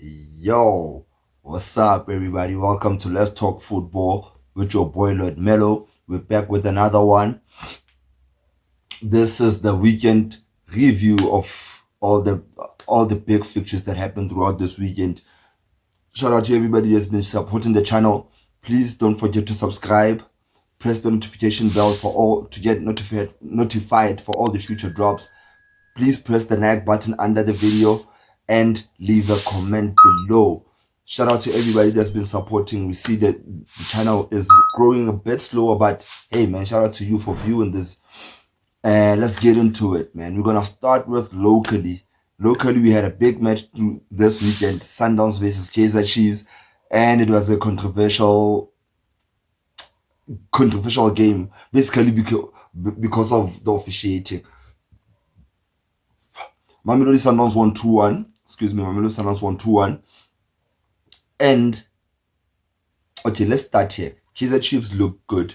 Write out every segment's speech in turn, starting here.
Yo, what's up, everybody? Welcome to Let's Talk Football with your boy Lord Mello. We're back with another one. This is the weekend review of all the big fixtures that happened throughout this weekend. Shout out to everybody that's been supporting the channel. Please don't forget to subscribe. Press the notification bell for all to get notified for all the future drops. Please press the like button under the video and leave a comment below. Shout out to everybody that's been supporting. We see that the channel is growing a bit slower, but hey man, shout out to you for viewing this. And let's get into it, man. We're gonna start with locally. Locally, we had a big match this weekend: Sundowns versus Kaizer Chiefs, and it was a controversial game, basically because of the officiating. Mamelodi Sundowns won 2-1. Mamelodi Sundowns won 2-1. And, okay, let's start here. Kaizer Chiefs look good.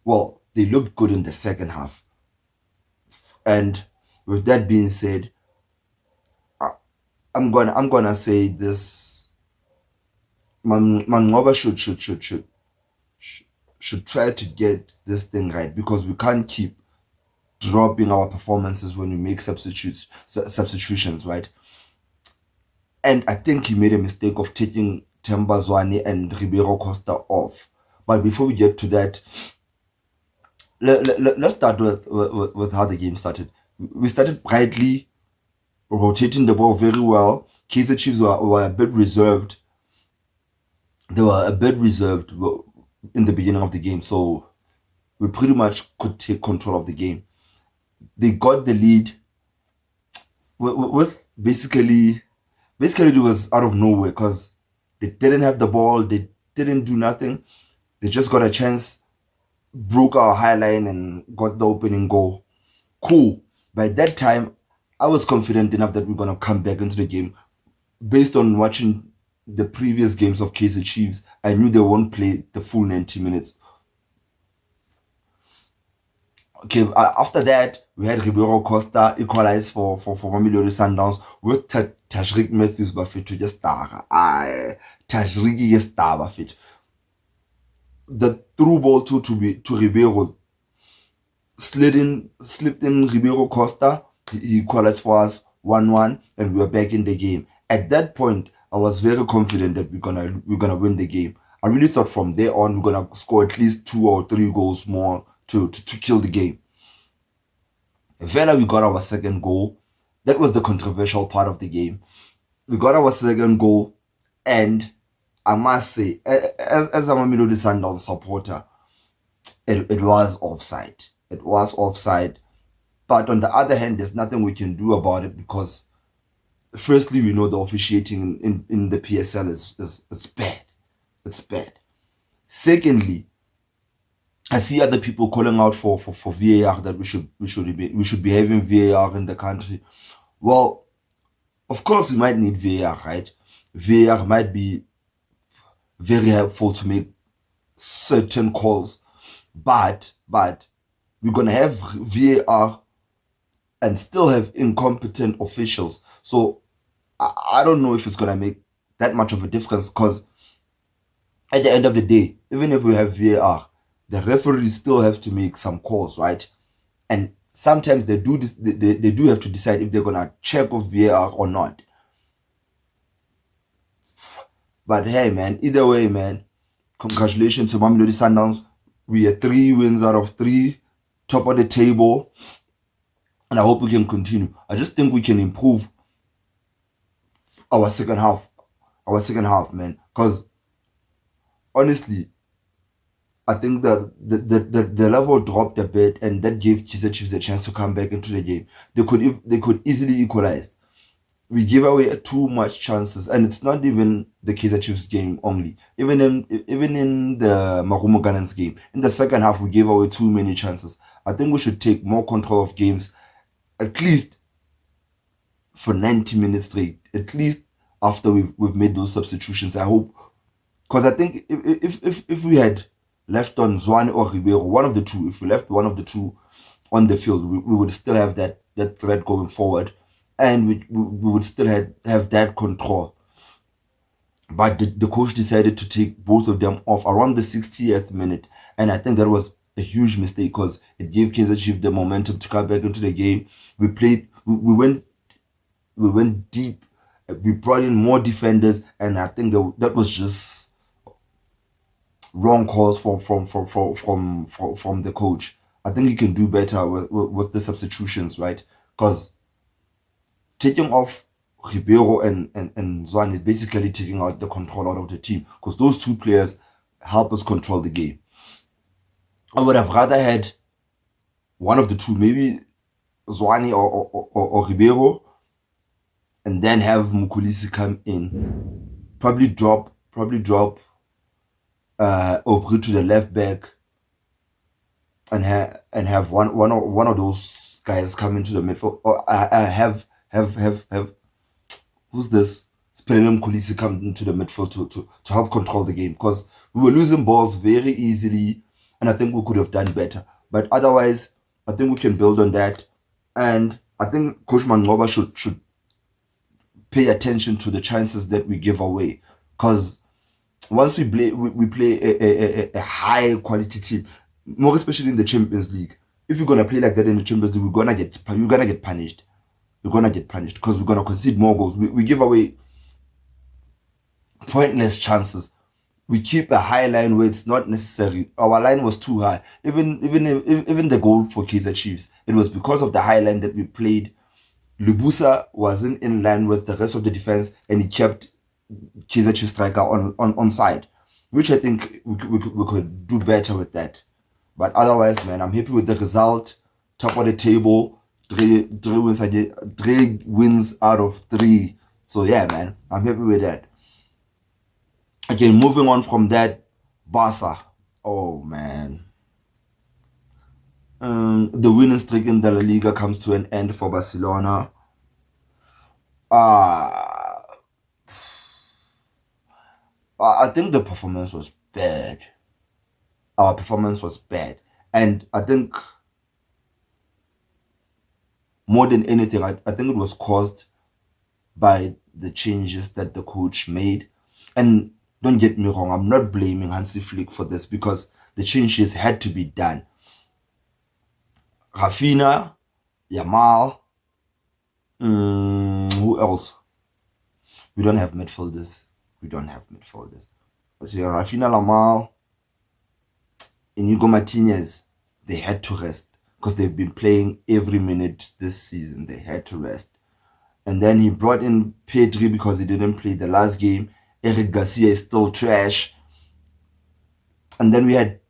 Well, they looked good in the second half. And with that being said, I'm gonna say this. Mangoba should try to get this thing right, because we can't keep dropping our performances when we make substitutions, right? And I think he made a mistake of taking Themba Zwane and Ribeiro Costa off. But before we get to that, let's start with how the game started. We started brightly, rotating the ball very well. Kaizer Chiefs were a bit reserved. They were a bit reserved in the beginning of the game, so we pretty much could take control of the game. They got the lead with basically it was out of nowhere, because they didn't have the ball, they didn't do nothing. They just got a chance, broke our high line, and got the opening goal. Cool. By that time, I was confident enough that we're gonna come back into the game. Based on watching the previous games of Kaizer Chiefs, I knew they won't play the full 90 minutes. Okay, after that, we had Ribeiro Costa equalize for Mamelodi Sundowns with Tajrik Matthews bafethu just tara. Tajrik just tara bafethu. The through ball to Ribeiro slipped in Ribeiro Costa. He equalized for us 1-1, and we were back in the game. At that point, I was very confident that we're gonna win the game. I really thought from there on we're gonna score at least 2 or 3 goals more to kill the game. Vela, we got our second goal. That was the controversial part of the game. We got our second goal, and I must say, as a Mamelodi Sundowns supporter, it was offside. It was offside. But on the other hand, there's nothing we can do about it, because firstly, we know the officiating in the PSL is bad. It's bad. Secondly, I see other people calling out for VAR, that we should be having VAR in the country. Well, of course we might need VAR, right? VAR might be very helpful to make certain calls, but we're gonna have VAR and still have incompetent officials. So I don't know if it's gonna make that much of a difference, because at the end of the day, even if we have VAR, the referees still have to make some calls, right? And sometimes they do have to decide if they're gonna check of VAR or not. But hey, man, either way, man, congratulations to Mamelodi Sundowns. We are 3 wins out of 3, top of the table, and I hope we can continue. I just think we can improve our second half, man, because honestly, I think that the level dropped a bit, and that gave Kaizer Chiefs a chance to come back into the game. They could easily equalize. We give away too much chances, and it's not even the Kaizer Chiefs game only. Even in the Marumo Gallants game, in the second half, we gave away too many chances. I think we should take more control of games, at least for 90 minutes straight. At least after we've made those substitutions. I hope, because I think if we had left on Zwane or Ribeiro, one of the two, if we left one of the two on the field, we would still have that threat going forward, and we would still have that control. But the coach decided to take both of them off around the 60th minute. And I think that was a huge mistake because it gave Kaizer Chiefs the momentum to come back into the game. We went deep. We brought in more defenders, and I think that was just wrong calls from the coach. I think he can do better with the substitutions, right? Because taking off Ribeiro and Zwan is basically taking out the control out of the team because those two players help us control the game. I would have rather had one of the two, maybe Zwane or Ribeiro, and then have Mukulisi come in. Probably drop Aubry to the left back and have one of those guys come into the midfield. Or have who's this? Spelem Kulisi come into the midfield to help control the game because we were losing balls very easily, and I think we could have done better. But otherwise, I think we can build on that, and I think Coach Mangoba should pay attention to the chances that we give away because once we play a high quality team, more especially in the Champions League. If you're gonna play like that in the Champions League, you're gonna get punished. You're gonna get punished because we're gonna concede more goals. We give away pointless chances. We keep a high line where it's not necessary. Our line was too high. Even the goal for Kaizer Chiefs, it was because of the high line that we played. Lubusa wasn't in line with the rest of the defense, and he kept Kaizer Chiefs striker on side, which I think we could do better with that. But otherwise, man, I'm happy with the result. Top of the table, three wins out of 3. So yeah, man, I'm happy with that. Okay, moving on from that, Barca. Oh man, the winning streak in the La Liga comes to an end for Barcelona. I think the performance was bad. Our performance was bad, and I think more than anything, I think it was caused by the changes that the coach made. And don't get me wrong, I'm not blaming Hansi Flick for this because the changes had to be done. Rafinha, Yamal, who else? We don't have midfielders. So Rafinha, Yamal, Inigo Martinez, they had to rest because they've been playing every minute this season. They had to rest. And then he brought in Pedri because he didn't play the last game. Eric Garcia is still trash. And then we had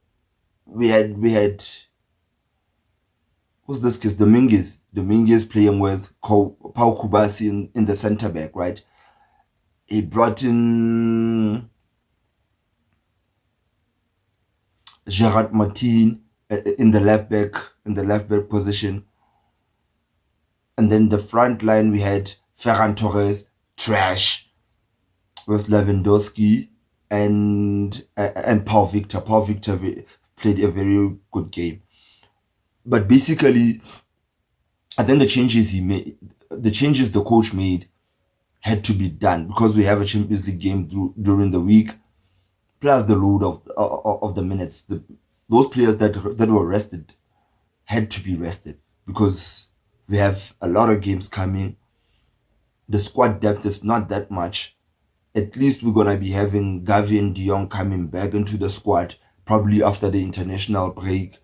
who's this kid? Dominguez playing with Pau Kubasi in the center back, right? He brought in Gerard Martin in the left back position. And then the front line we had Ferran Torres, trash, with Lewandowski and Paul Victor. Paul Victor played a very good game. But basically, I think the changes the coach made had to be done because we have a Champions League game during the week, plus the load of the minutes. Those players that were rested had to be rested because we have a lot of games coming. The squad depth is not that much. At least we're gonna be having Gavi and De Jong coming back into the squad probably after the international break.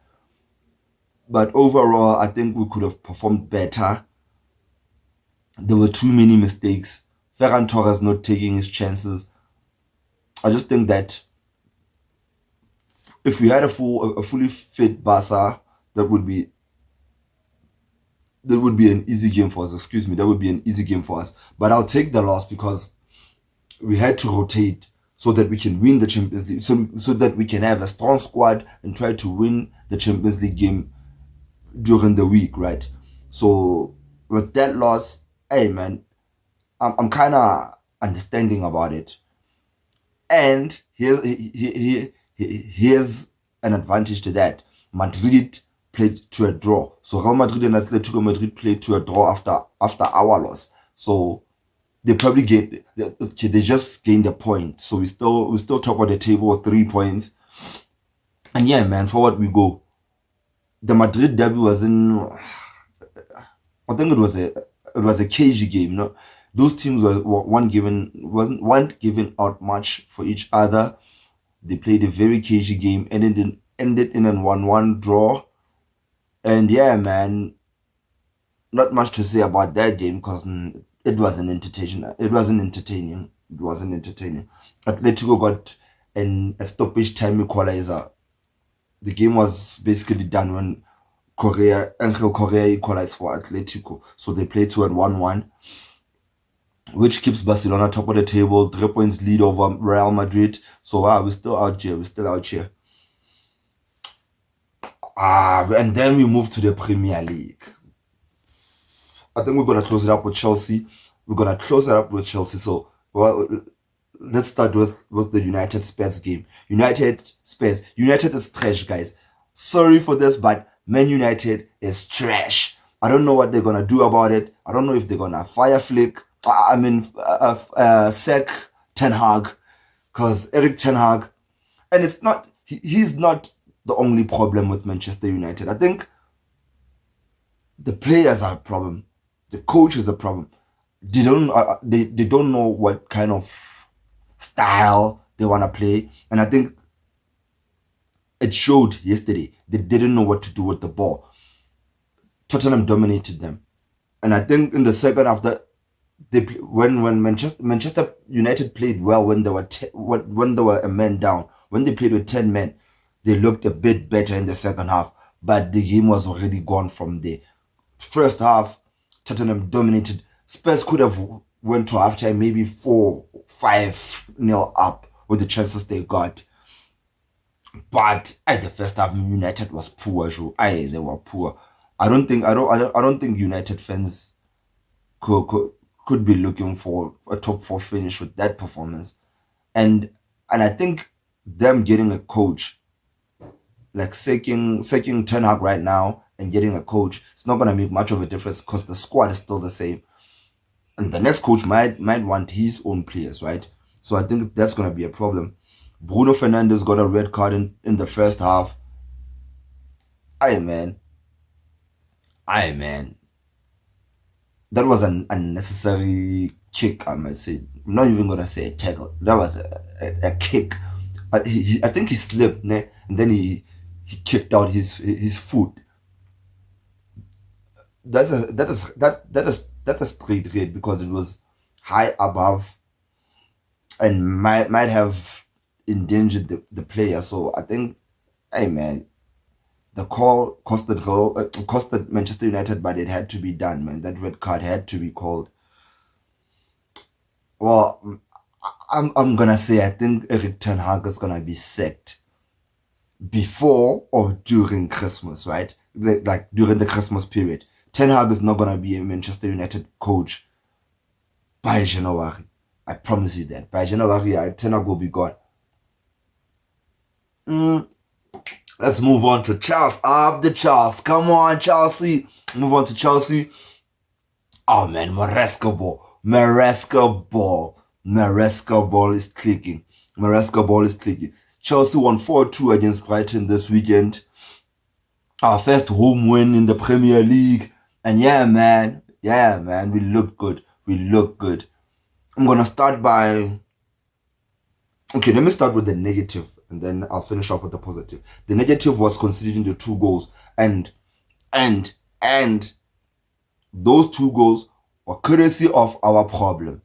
But overall, I think we could have performed better. There were too many mistakes. Ferran Torres not taking his chances. I just think that if we had a fully fit Barca, that would be an easy game for us. That would be an easy game for us. But I'll take the loss because we had to rotate so that we can win the Champions League, so that we can have a strong squad and try to win the Champions League game during the week, right? So with that loss, hey man, I'm kind of understanding about it. And here's an advantage to that. Madrid played to a draw. So Real Madrid and Atletico Madrid played to a draw after our loss. So they probably they just gained a point. So we still top of the table with 3 points. And yeah, man, forward we go. The Madrid derby was I think it was a cagey game. No, those teams weren't giving out much for each other. They played a very cagey game, and it ended in a 1-1 draw. And yeah, man, not much to say about that game because it wasn't entertaining. It wasn't entertaining. Atletico got a stoppage time equalizer. The game was basically done when Angel Correa equalized for Atletico. So they played to at 1-1, which keeps Barcelona top of the table, 3 points lead over Real Madrid. So we're still out here. And then we move to the Premier League. I think we're gonna close it up with Chelsea. So let's start with the United Spurs game. United is trash, guys. Sorry for this, but Man United is trash. I don't know what they're gonna do about it. I don't know if they're gonna sack Ten Hag, because Eric Ten Hag, and it's not he's not the only problem with Manchester United. I think the players are a problem. The coach is a problem. They don't know what kind of style they want to play, and I think it showed yesterday. They didn't know what to do with the ball. Tottenham dominated them, and I think in the second after when Manchester United played well when they were a man down, when they played with 10 men, they looked a bit better in the second half, but the game was already gone from there. First half, Tottenham dominated. Spurs could have went to halftime maybe 4-5-0 up with the chances they got. But at the first half, United was poor. They were poor. I don't think United fans could be looking for a top 4 finish with that performance. And I think them getting a coach, like sacking Ten Hag right now and getting a coach, it's not gonna make much of a difference because the squad is still the same. And the next coach might want his own players, right? So I think that's gonna be a problem. Bruno Fernandes got a red card in the first half. Aye man. That was an unnecessary kick, I might say. I'm not even gonna say a tackle. That was a kick. I think he slipped, and then he kicked out his foot. That's a straight red because it was high above and might have endangered the player. So I think, hey man, the call costed Manchester United, but it had to be done, man. That red card had to be called. Well, I'm gonna say I think Eric Ten Hag is gonna be sacked before or during Christmas, right? Like during the Christmas period. Ten Hag is not gonna be a Manchester United coach by January. I promise you that. By January, Ten Hag will be gone. Let's move on to Chelsea. Up the Chelsea. Come on, Chelsea. Move on to Chelsea. Oh man, Maresca ball is clicking. Chelsea won 4-2 against Brighton this weekend. Our first home win in the Premier League. And yeah, man, we look good. I'm gonna start by... Okay, let me start with the negative, and then I'll finish off with the positive. The negative was conceding the 2 goals, and those 2 goals were courtesy of our problem.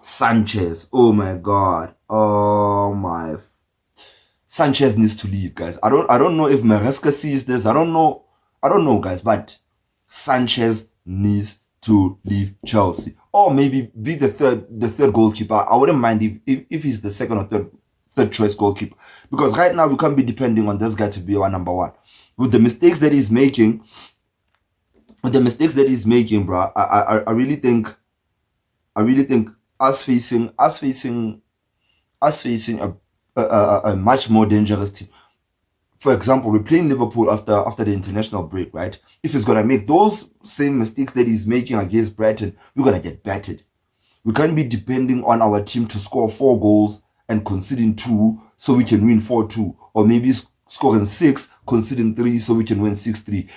Sanchez, oh my god, Sanchez needs to leave, guys. I don't know if Maresca sees this. I don't know, guys, but Sanchez needs to leave Chelsea, or maybe be the third goalkeeper. I wouldn't mind if he's the second or third choice goalkeeper, because right now we can't be depending on this guy to be our number 1. With the mistakes that he's making, bro, I really think us facing a much more dangerous team. For example, we're playing Liverpool after the international break, right? If he's gonna make those same mistakes that he's making against Brighton, we're gonna get battered. We can't be depending on our team to score 4 goals and conceding 2 so we can win 4-2, or maybe scoring 6, conceding 3 so we can win 6-3.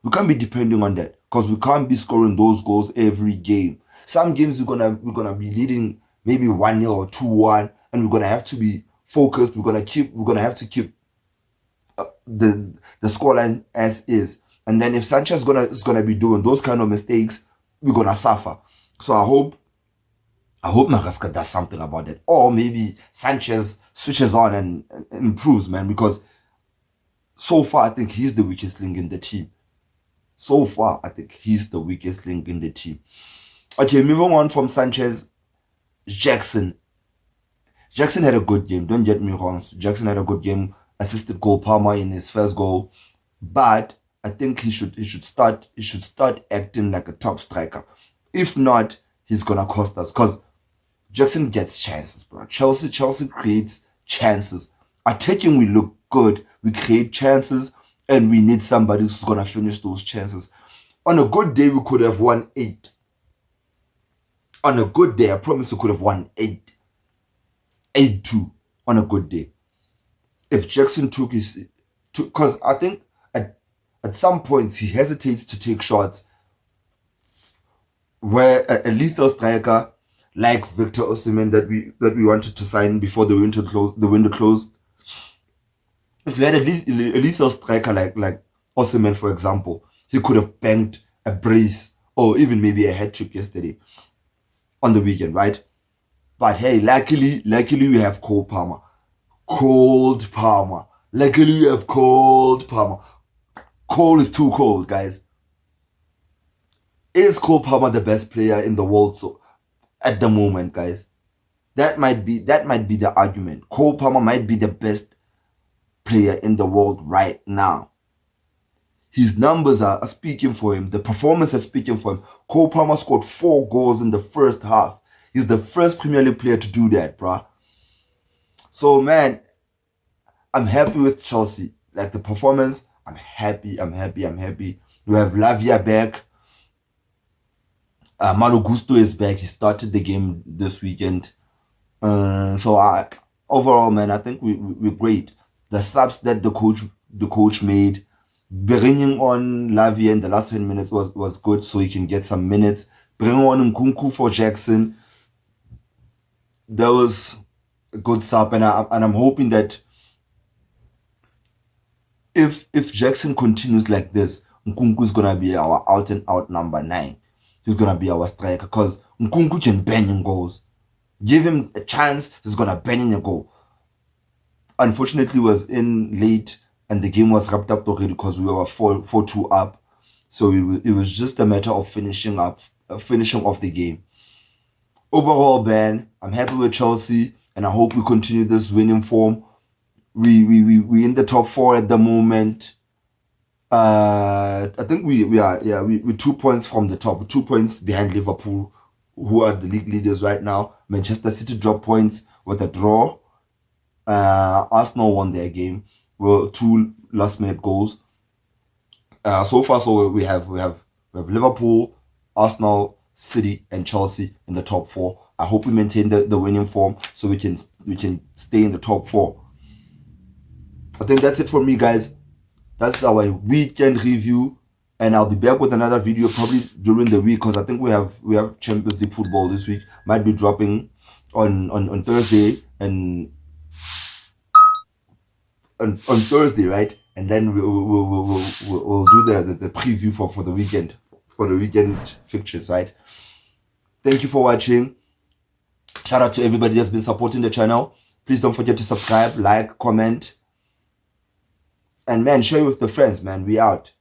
We can't be depending on that, because we can't be scoring those goals every game. Some games we're gonna be leading maybe 1-0 or 2-1, and we're gonna have to be focused. We're gonna have to keep the scoreline as is. And then if Sanchez is gonna be doing those kind of mistakes, we're gonna suffer. So I hope Maresca does something about it, or maybe Sanchez switches on and improves, man. Because so far I think he's the weakest link in the team. Okay, moving on from Sanchez, Jackson. Jackson had a good game. Don't get me wrong. Jackson had a good game. Assisted goal Palmer in his first goal, but I think he should start acting like a top striker. If not, he's gonna cost us, because Jackson gets chances, bro. Chelsea creates chances. Attacking, we look good. We create chances, and we need somebody who's gonna finish those chances. On a good day, we could have won 8. On a good day, I promise we could have won 8. 8-2 on a good day. If Jackson took because I think at some points he hesitates to take shots, where a lethal striker like Victor Osimhen that we wanted to sign before the window closed. If you had a lethal striker like Osimhen, for example, he could have banged a brace or even maybe a hat-trick yesterday on the weekend, right? But hey, luckily we have Cole Palmer. Luckily we have cold Palmer. Cole is too cold, guys. Is Cole Palmer the best player in the world at the moment, guys? That might be the argument. Cole Palmer might be the best player in the world right now. His numbers are speaking for him. The performance is speaking for him. Cole Palmer scored 4 goals in the first half. He's the first Premier League player to do that, bruh. So, man, I'm happy with Chelsea. Like the performance, I'm happy. We have Lavia back. Malo Gusto is back. He started the game this weekend. Overall, man, I think we're great. The subs that the coach made, bringing on Lavia in the last 10 minutes was good, so he can get some minutes. Bringing on Nkunku for Jackson, that was a good sub, and I'm hoping that if Jackson continues like this, Nkunku is gonna be our out and out number 9. He's gonna be our striker, because Nkunku can bang in goals. Give him a chance, he's gonna bang in a goal. Unfortunately, he was in late and the game was wrapped up already because we were 4-2 up. So it was just a matter of finishing off the game. Overall, man, I'm happy with Chelsea, and I hope we continue this winning form. We in the top 4 at the moment. I think we're 2 points from the top, 2 points behind Liverpool, who are the league leaders right now. Manchester City dropped points with a draw. Arsenal won their game. Well, 2 last-minute goals. So far, we have Liverpool, Arsenal, City, and Chelsea in the top 4. I hope we maintain the winning form so we can stay in the top 4. I think that's it for me, guys. That's our weekend review, and I'll be back with another video probably during the week, because I think we have Champions League football this week. Might be dropping on Thursday and on Thursday, right? And then we'll do the preview for the weekend, for the weekend fixtures, right? Thank you for watching. Shout out to everybody that's been supporting the channel. Please don't forget to subscribe, like, comment, and man, share with the friends, man. We out.